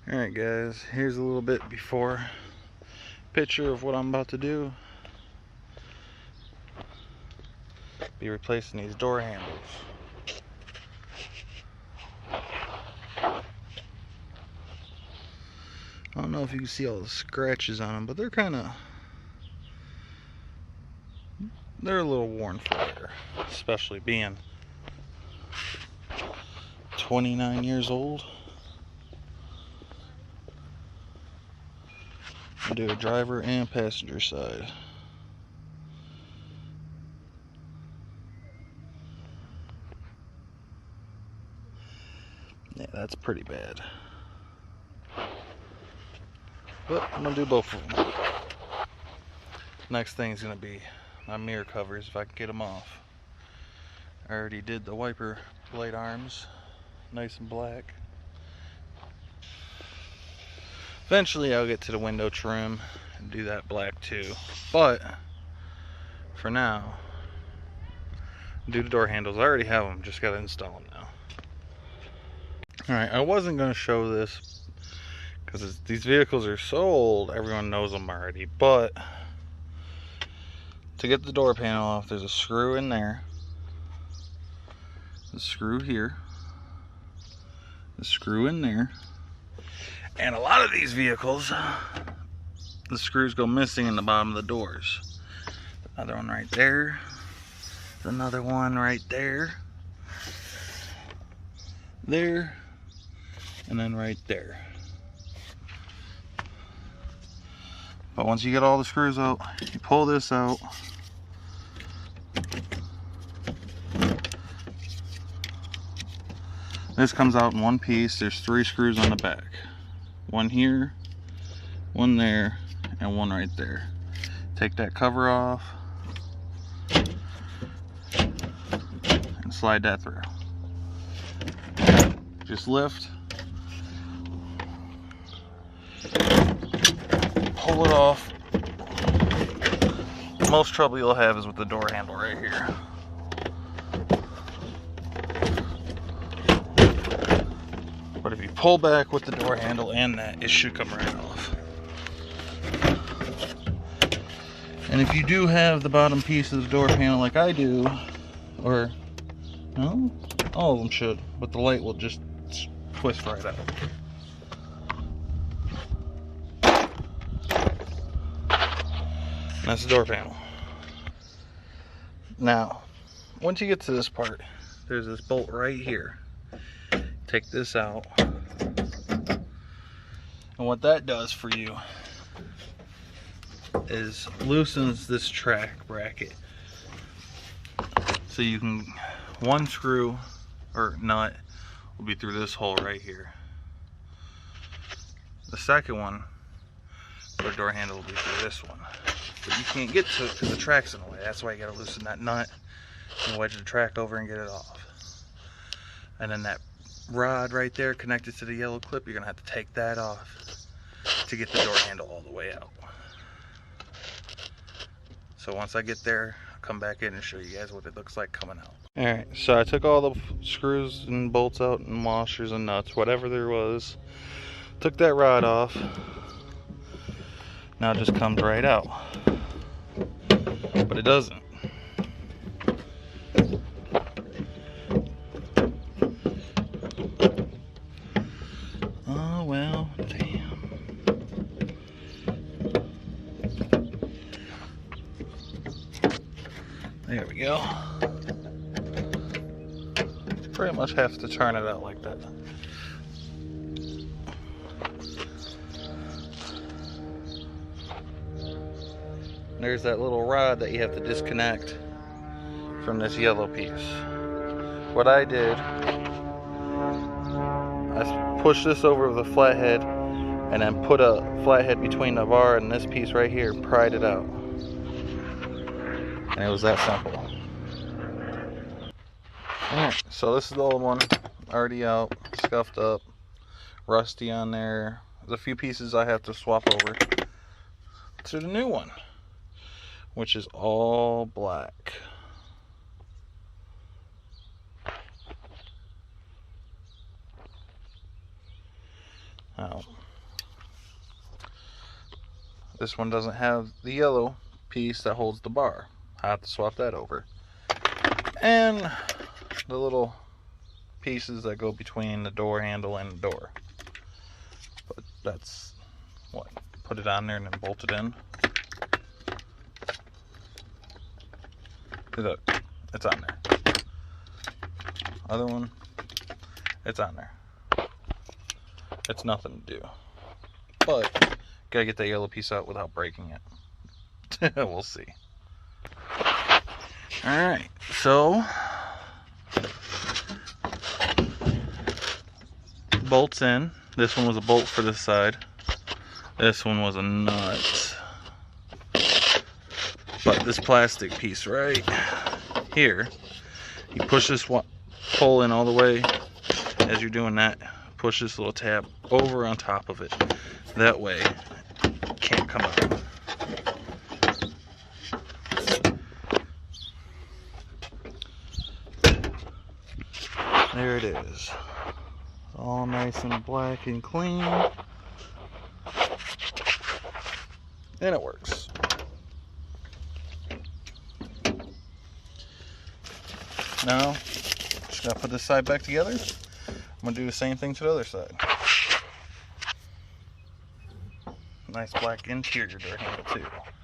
Alright guys, here's a little bit before picture of what I'm about to do. Be replacing these door handles. I don't know if you can see all the scratches on them, but they're a little worn for wear, especially being 29 years old. I do a driver and passenger side. Yeah, that's pretty bad. But I'm gonna do both of them. Next thing is gonna be my mirror covers if I can get them off. I already did the wiper blade arms, nice and black. Eventually I'll get to the window trim and do that black too. But for now, do the door handles. I already have them, just gotta install them now. Alright, I wasn't gonna show this because these vehicles are so old, everyone knows them already. But to get the door panel off, there's a screw in there, the screw here, the screw in there, and a lot of these vehicles, the screws go missing in the bottom of the doors. Another one right there, another one right there, there, and then right there. But once you get all the screws out, you pull this out. This comes out in one piece. There's 3 screws on the back. One here, one there, and one right there. Take that cover off and slide that through. Just lift, pull it off. The most trouble you'll have is with the door handle right here. But if you pull back with the door handle and that, it should come right off. And if you do have the bottom piece of the door panel like I do, or no, all of them should, but the light will just twist right out. And that's the door panel. Now, once you get to this part, there's this bolt right here. Take this out, and what that does for you is loosens this track bracket, so you can, one screw or nut will be through this hole right here. The second one, the door handle will be through this one, but you can't get to it because the track's in the way. That's why you got to loosen that nut and wedge the track over and get it off. And then that rod right there connected to the yellow clip, you're gonna have to take that off to get the door handle all the way out. So once I get there, I'll come back in and show you guys what it looks like coming out. Alright, so I took all the screws and bolts out and washers and nuts, whatever there was. Took that rod off. Now it just comes right out. But it doesn't. Oh well, damn. There we go. Pretty much have to turn it out like that. There's that little rod that you have to disconnect from this yellow piece. What I did, I pushed this over with a flathead and then put a flathead between the bar and this piece right here and pried it out. And it was that simple. Alright, so this is the old one, already out, scuffed up, rusty on there. There's a few pieces I have to swap over to the new one, which is all black. Now, this one doesn't have the yellow piece that holds the bar. I have to swap that over. And the little pieces that go between the door handle and the door. But that's what, put it on there and then bolt it in. Look, it's on there. Other one, it's on there. It's nothing to do. But, gotta get that yellow piece out without breaking it. We'll see. Alright, so bolts in. This one was a bolt for this side. This one was a nut. But this plastic piece right here, you push this pole in all the way. As you're doing that, push this little tab over on top of it. That way, it can't come out. There it is. All nice and black and clean. And it works. Now, just gotta put this side back together. I'm gonna do the same thing to the other side. Nice black interior door handle too.